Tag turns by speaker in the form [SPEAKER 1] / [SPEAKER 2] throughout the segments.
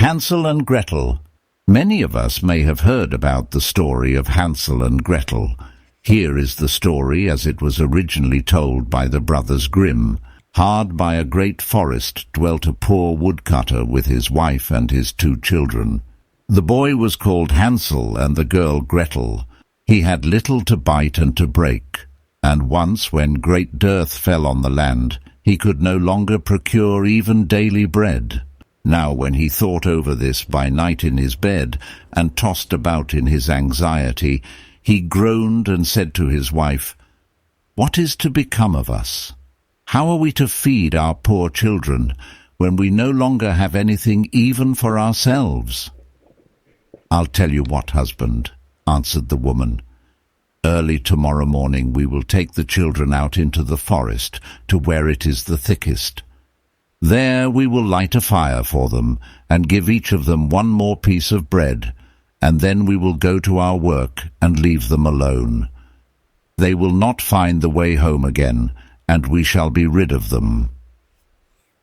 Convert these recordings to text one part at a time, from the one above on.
[SPEAKER 1] Hansel and Gretel. Many of us may have heard about the story of Hansel and Gretel. Here is the story as it was originally told by the Brothers Grimm. Hard by a great forest dwelt a poor woodcutter with his wife and his 2 children. The boy was called Hansel and the girl Gretel. He had little to bite and to break, and once when great dearth fell on the land, he could no longer procure even daily bread. Now when he thought over this by night in his bed, and tossed about in his anxiety, he groaned and said to his wife, "What is to become of us? How are we to feed our poor children, when we no longer have anything even for ourselves?" "I'll tell you what, husband," answered the woman. "Early tomorrow morning we will take the children out into the forest to where it is the thickest. There we will light a fire for them, and give each of them 1 more piece of bread, and then we will go to our work and leave them alone. They will not find the way home again, and we shall be rid of them."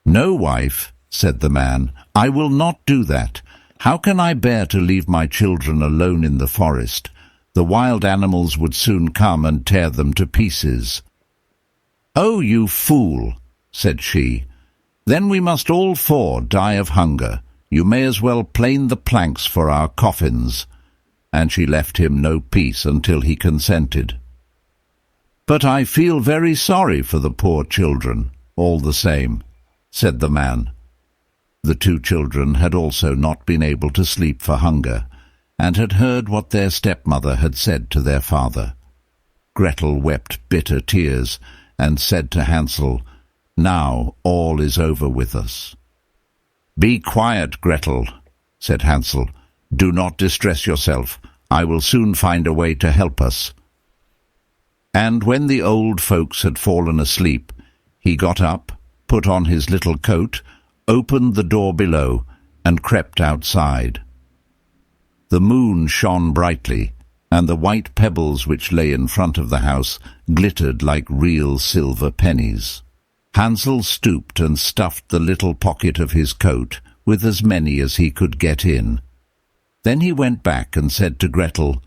[SPEAKER 1] "No, wife," said the man, "I will not do that. How can I bear to leave my children alone in the forest? The wild animals would soon come and tear them to pieces." "Oh, you fool," said she. "Then we must all 4 die of hunger. You may as well plane the planks for our coffins." And she left him no peace until he consented. "But I feel very sorry for the poor children, all the same," said the man. The 2 children had also not been able to sleep for hunger, and had heard what their stepmother had said to their father. Gretel wept bitter tears, and said to Hansel, "Now all is over with us." "Be quiet, Gretel," said Hansel. "Do not distress yourself. I will soon find a way to help us." And when the old folks had fallen asleep, he got up, put on his little coat, opened the door below, and crept outside. The moon shone brightly, and the white pebbles which lay in front of the house glittered like real silver pennies. Hansel stooped and stuffed the little pocket of his coat with as many as he could get in. Then he went back and said to Gretel,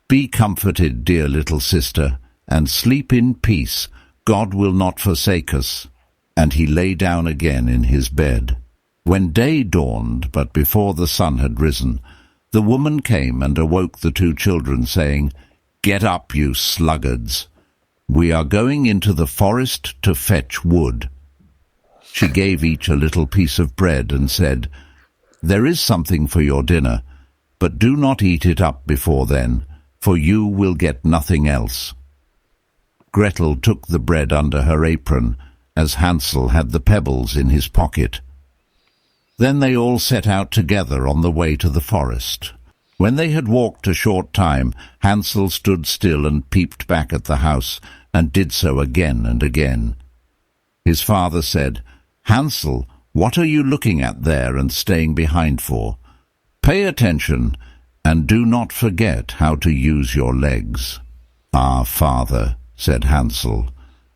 [SPEAKER 1] "Be comforted, dear little sister, and sleep in peace. God will not forsake us." And he lay down again in his bed. When day dawned, but before the sun had risen, the woman came and awoke the 2 children, saying, "Get up, you sluggards. We are going into the forest to fetch wood." She gave each a little piece of bread and said, "There is something for your dinner, but do not eat it up before then, for you will get nothing else." Gretel took the bread under her apron, as Hansel had the pebbles in his pocket. Then they all set out together on the way to the forest. When they had walked a short time, Hansel stood still and peeped back at the house, and did so again and again. His father said, "Hansel, what are you looking at there and staying behind for? Pay attention, and do not forget how to use your legs." "Ah, father," said Hansel,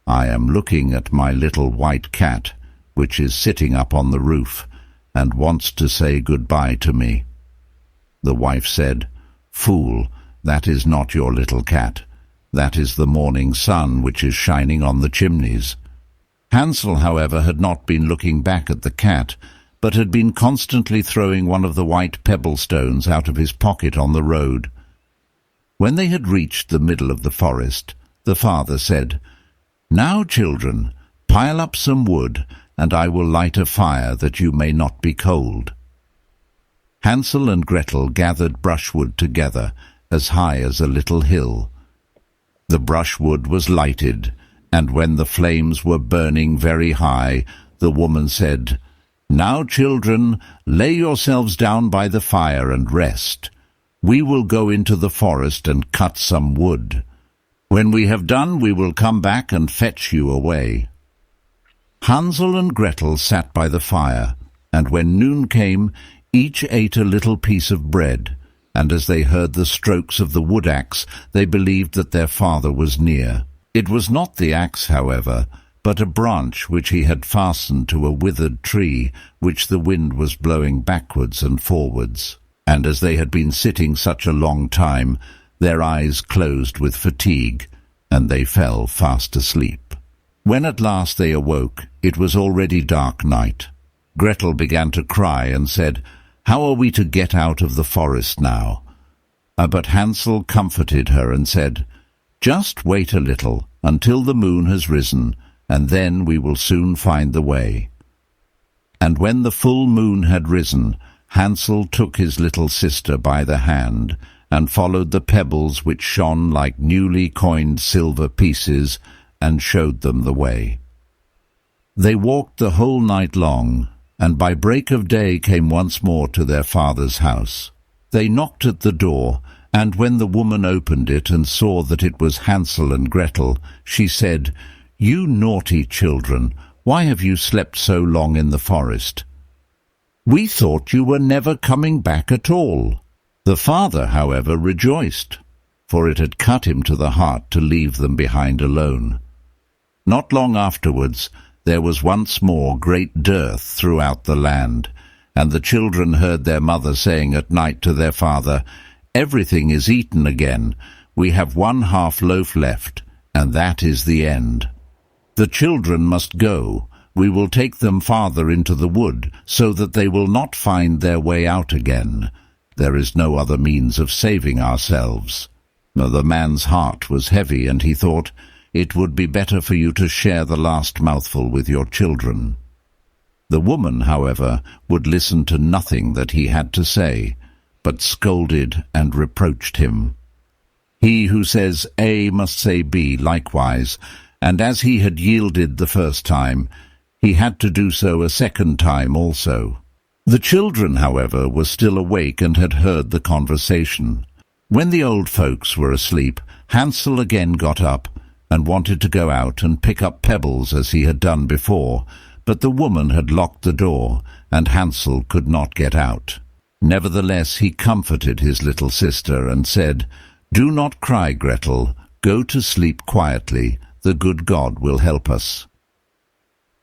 [SPEAKER 1] "I am looking at my little white cat, which is sitting up on the roof, and wants to say goodbye to me." The wife said, "Fool, that is not your little cat. That is the morning sun which is shining on the chimneys." Hansel, however, had not been looking back at the cat, but had been constantly throwing one of the white pebble stones out of his pocket on the road. When they had reached the middle of the forest, the father said, "Now, children, pile up some wood, and I will light a fire that you may not be cold." Hansel and Gretel gathered brushwood together, as high as a little hill. The brushwood was lighted, and when the flames were burning very high, the woman said, "Now, children, lay yourselves down by the fire and rest. We will go into the forest and cut some wood. When we have done, we will come back and fetch you away." Hansel and Gretel sat by the fire, and when noon came, each ate a little piece of bread, and as they heard the strokes of the wood-axe, they believed that their father was near. It was not the axe, however, but a branch which he had fastened to a withered tree, which the wind was blowing backwards and forwards. And as they had been sitting such a long time, their eyes closed with fatigue, and they fell fast asleep. When at last they awoke, it was already dark night. Gretel began to cry and said, "How are we to get out of the forest now?" But Hansel comforted her and said, "Just wait a little until the moon has risen, and then we will soon find the way." And when the full moon had risen, Hansel took his little sister by the hand, and followed the pebbles which shone like newly coined silver pieces, and showed them the way. They walked the whole night long, and by break of day came once more to their father's house. They knocked at the door, and when the woman opened it and saw that it was Hansel and Gretel, she said, "You naughty children, why have you slept so long in the forest? We thought you were never coming back at all." The father, however, rejoiced, for it had cut him to the heart to leave them behind alone. Not long afterwards, there was once more great dearth throughout the land, and the children heard their mother saying at night to their father, "Everything is eaten again. We have 1/2 loaf left, and that is the end. The children must go. We will take them farther into the wood, so that they will not find their way out again. There is no other means of saving ourselves." The man's heart was heavy, and he thought, "It would be better for you to share the last mouthful with your children." The woman, however, would listen to nothing that he had to say, but scolded and reproached him. He who says A must say B likewise, and as he had yielded the first time, he had to do so a second time also. The children, however, were still awake and had heard the conversation. When the old folks were asleep, Hansel again got up and wanted to go out and pick up pebbles as he had done before, but the woman had locked the door, and Hansel could not get out. Nevertheless he comforted his little sister and said, "Do not cry, Gretel. Go to sleep quietly. The good God will help us."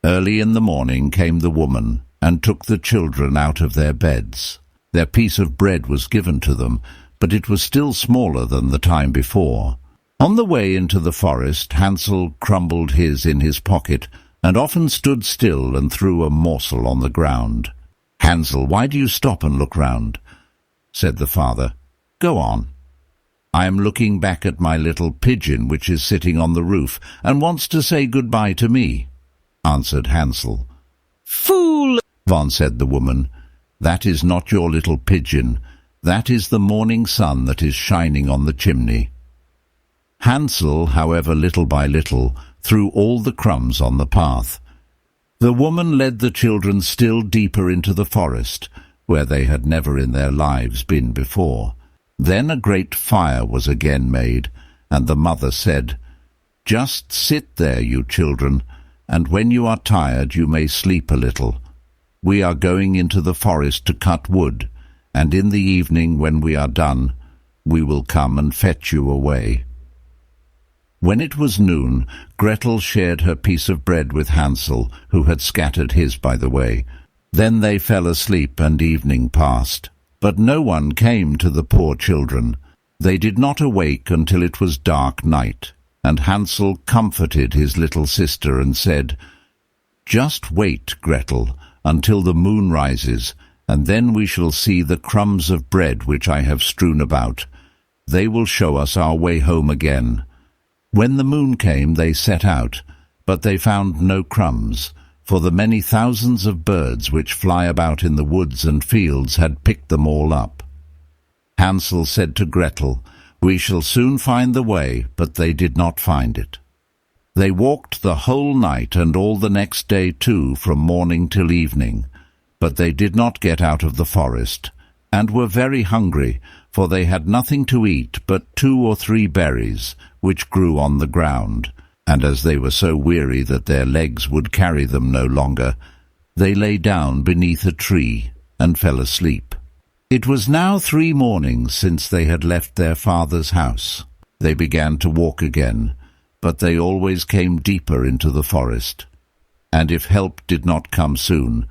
[SPEAKER 1] Early in the morning came the woman, and took the children out of their beds. Their piece of bread was given to them, but it was still smaller than the time before. On the way into the forest, Hansel crumbled his in his pocket, and often stood still and threw a morsel on the ground. "Hansel, why do you stop and look round?" said the father. "Go on." "I am looking back at my little pigeon which is sitting on the roof, and wants to say good-bye to me," answered Hansel. "Fool!" said the woman. "That is not your little pigeon. That is the morning sun that is shining on the chimney." Hansel, however, little by little, threw all the crumbs on the path. The woman led the children still deeper into the forest, where they had never in their lives been before. Then a great fire was again made, and the mother said, "Just sit there, you children, and when you are tired you may sleep a little. We are going into the forest to cut wood, and in the evening, when we are done, we will come and fetch you away." When it was noon, Gretel shared her piece of bread with Hansel, who had scattered his by the way. Then they fell asleep, and evening passed. But no one came to the poor children. They did not awake until it was dark night, and Hansel comforted his little sister and said, "Just wait, Gretel, until the moon rises, and then we shall see the crumbs of bread which I have strewn about. They will show us our way home again." When the moon came, they set out, but they found no crumbs, for the many thousands of birds which fly about in the woods and fields had picked them all up. Hansel said to Gretel, "We shall soon find the way," but they did not find it. They walked the whole night and all the next day too, from morning till evening, but they did not get out of the forest, and were very hungry, for they had nothing to eat but 2 or 3 berries, which grew on the ground, and as they were so weary that their legs would carry them no longer, they lay down beneath a tree and fell asleep. It was now 3 mornings since they had left their father's house. They began to walk again, but they always came deeper into the forest. And if help did not come soon,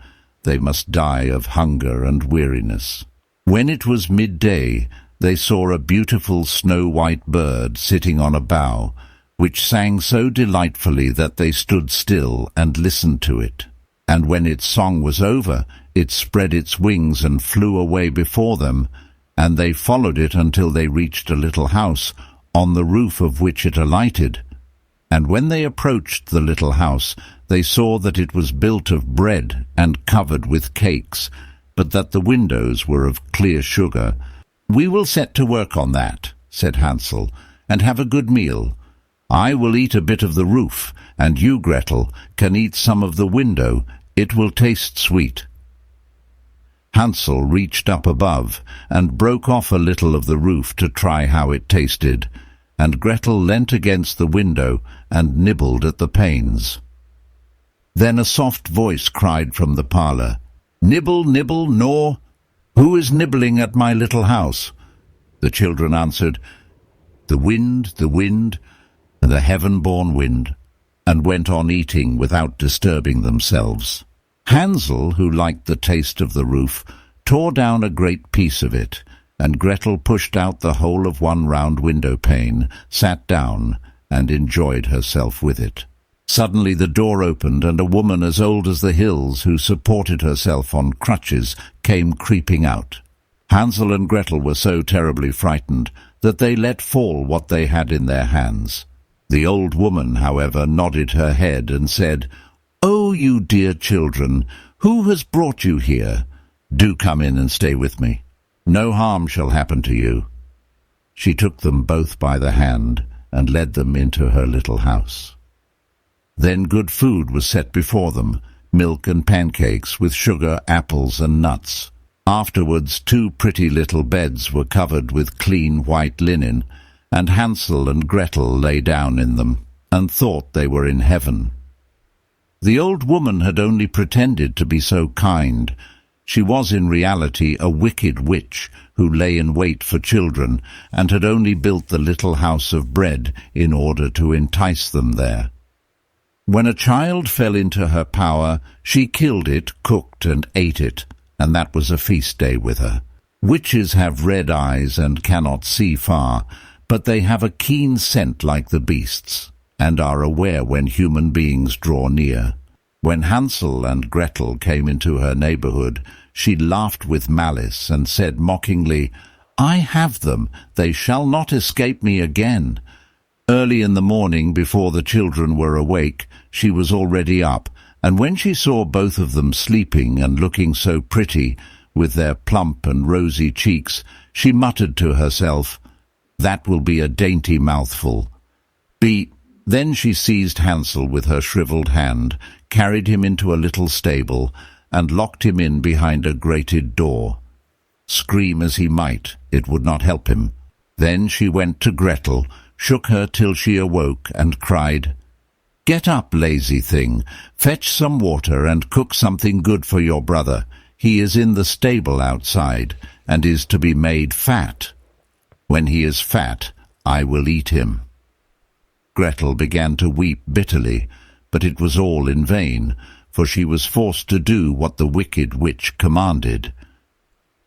[SPEAKER 1] they must die of hunger and weariness. When it was midday, they saw a beautiful snow-white bird sitting on a bough, which sang so delightfully that they stood still and listened to it. And when its song was over, it spread its wings and flew away before them, and they followed it until they reached a little house, on the roof of which it alighted. And when they approached the little house, they saw that it was built of bread and covered with cakes, but that the windows were of clear sugar. "We will set to work on that," said Hansel, "and have a good meal. I will eat a bit of the roof, and you, Gretel, can eat some of the window. It will taste sweet." Hansel reached up above and broke off a little of the roof to try how it tasted, and Gretel leant against the window and nibbled at the panes. Then a soft voice cried from the parlour, "Nibble, nibble, gnaw! Who is nibbling at my little house?" The children answered, the wind, the heaven-born wind," and went on eating without disturbing themselves. Hansel, who liked the taste of the roof, tore down a great piece of it, and Gretel pushed out the whole of one round window-pane, sat down, and enjoyed herself with it. Suddenly the door opened, and a woman as old as the hills, who supported herself on crutches, came creeping out. Hansel and Gretel were so terribly frightened that they let fall what they had in their hands. The old woman, however, nodded her head and said, "Oh, you dear children, who has brought you here? Do come in and stay with me. No harm shall happen to you." She took them both by the hand and led them into her little house. Then good food was set before them, milk and pancakes with sugar, apples and nuts. Afterwards 2 pretty little beds were covered with clean white linen, and Hansel and Gretel lay down in them, and thought they were in heaven. The old woman had only pretended to be so kind. She was in reality a wicked witch who lay in wait for children, and had only built the little house of bread in order to entice them there. When a child fell into her power, she killed it, cooked and ate it, and that was a feast day with her. Witches have red eyes and cannot see far, but they have a keen scent like the beasts, and are aware when human beings draw near. When Hansel and Gretel came into her neighborhood, she laughed with malice and said mockingly, "I have them, they shall not escape me again." Early in the morning, before the children were awake, she was already up, and when she saw both of them sleeping and looking so pretty, with their plump and rosy cheeks, she muttered to herself, "That will be a dainty mouthful." Then she seized Hansel with her shriveled hand, carried him into a little stable, and locked him in behind a grated door. Scream as he might, it would not help him. Then she went to Gretel, shook her till she awoke, and cried, "Get up, lazy thing, fetch some water and cook something good for your brother. He is in the stable outside, and is to be made fat. When he is fat, I will eat him." Gretel began to weep bitterly, but it was all in vain, for she was forced to do what the wicked witch commanded.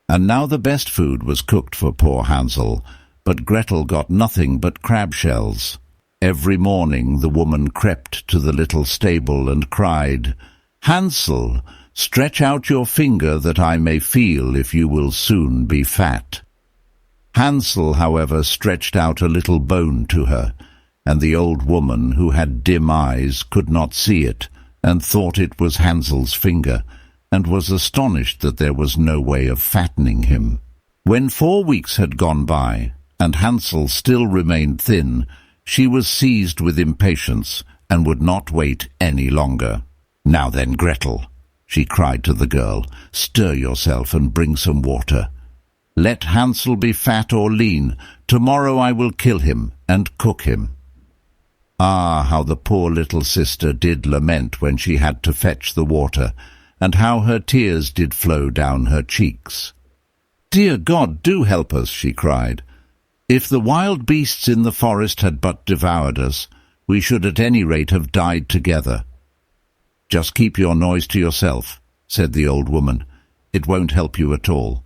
[SPEAKER 1] And now the best food was cooked for poor Hansel, but Gretel got nothing but crab shells. Every morning the woman crept to the little stable and cried, "Hansel, stretch out your finger that I may feel if you will soon be fat." Hansel, however, stretched out a little bone to her, and the old woman, who had dim eyes, could not see it, and thought it was Hansel's finger, and was astonished that there was no way of fattening him. When 4 weeks had gone by, and Hansel still remained thin, she was seized with impatience, and would not wait any longer. "Now then, Gretel," she cried to the girl, "stir yourself and bring some water. Let Hansel be fat or lean, tomorrow I will kill him and cook him." Ah, how the poor little sister did lament when she had to fetch the water, and how her tears did flow down her cheeks. "Dear God, do help us," she cried. "If the wild beasts in the forest had but devoured us, We should at any rate have died together." "Just keep your noise to yourself," said the old woman. "It won't help you at all."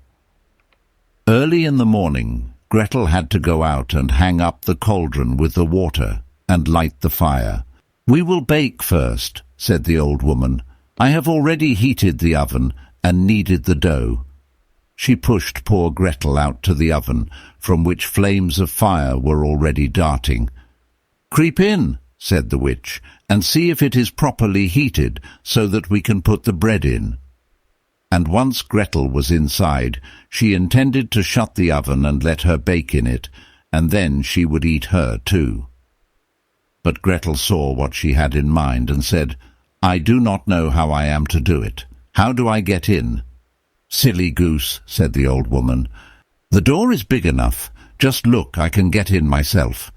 [SPEAKER 1] Early in the morning, Gretel had to go out and hang up the cauldron with the water and light the fire. "We will bake first," said the old woman. "I have already heated the oven and kneaded the dough." She pushed poor Gretel out to the oven, from which flames of fire were already darting. "Creep in," said the witch, "and see if it is properly heated, so that we can put the bread in." And once Gretel was inside, she intended to shut the oven and let her bake in it, and then she would eat her too. But Gretel saw what she had in mind and said, "I do not know how I am to do it. How do I get in?" "Silly goose," said the old woman. "The door is big enough. Just look, I can get in myself."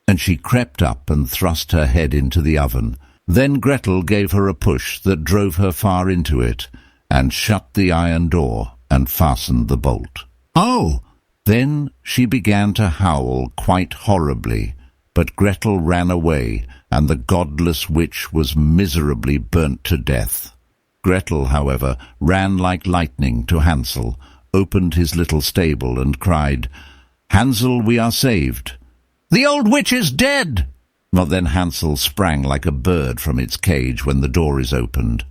[SPEAKER 1] And she crept up and thrust her head into the oven. Then Gretel gave her a push that drove her far into it, and shut the iron door and fastened the bolt. "Oh!" Then she began to howl quite horribly, but Gretel ran away, and the godless witch was miserably burnt to death. Gretel, however, ran like lightning to Hansel, opened his little stable, and cried, "Hansel, we are saved." "The old witch is dead!" Well, then Hansel sprang like a bird from its cage when the door is opened.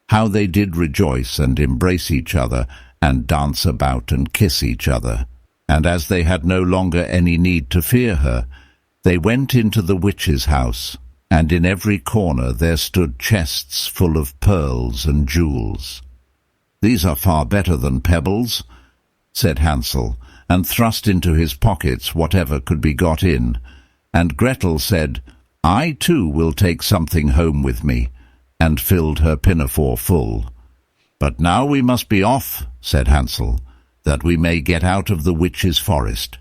[SPEAKER 1] How they did rejoice and embrace each other, and dance about and kiss each other. And as they had no longer any need to fear her, they went into the witch's house, and in every corner there stood chests full of pearls and jewels. "These are far better than pebbles," said Hansel, and thrust into his pockets whatever could be got in. And Gretel said, "I too will take something home with me," and filled her pinafore full. "But now we must be off," said Hansel, "that we may get out of the witch's forest."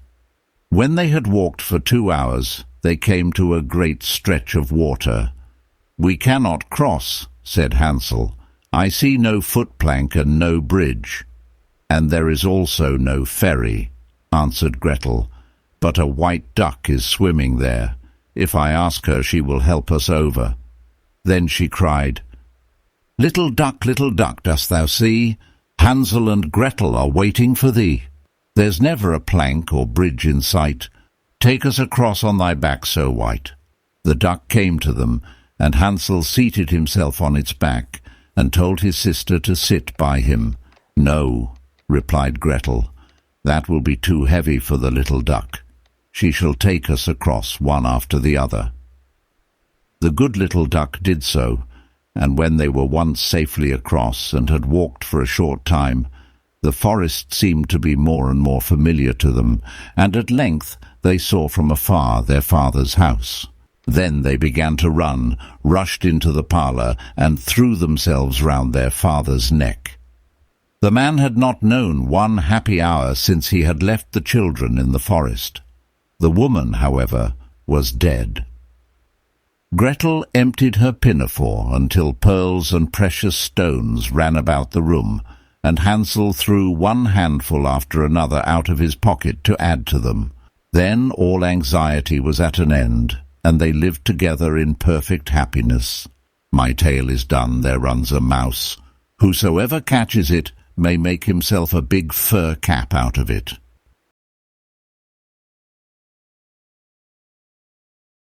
[SPEAKER 1] When they had walked for 2 hours, they came to a great stretch of water. "We cannot cross," said Hansel. "I see no footplank and no bridge." "And there is also no ferry," answered Gretel, "but a white duck is swimming there. If I ask her, she will help us over." Then she cried, little duck, dost thou see? Hansel and Gretel are waiting for thee. There's never a plank or bridge in sight. Take us across on thy back so white." The duck came to them, and Hansel seated himself on its back, and told his sister to sit by him. "No," replied Gretel, "that will be too heavy for the little duck. She shall take us across one after the other." The good little duck did so, and when they were once safely across and had walked for a short time, the forest seemed to be more and more familiar to them, and at length they saw from afar their father's house. Then they began to run, rushed into the parlour, and threw themselves round their father's neck. The man had not known one happy hour since he had left the children in the forest. The woman, however, was dead. Gretel emptied her pinafore until pearls and precious stones ran about the room, and Hansel threw one handful after another out of his pocket to add to them. Then all anxiety was at an end, and they lived together in perfect happiness. My tale is done, there runs a mouse. Whosoever catches it may make himself a big fur cap out of it.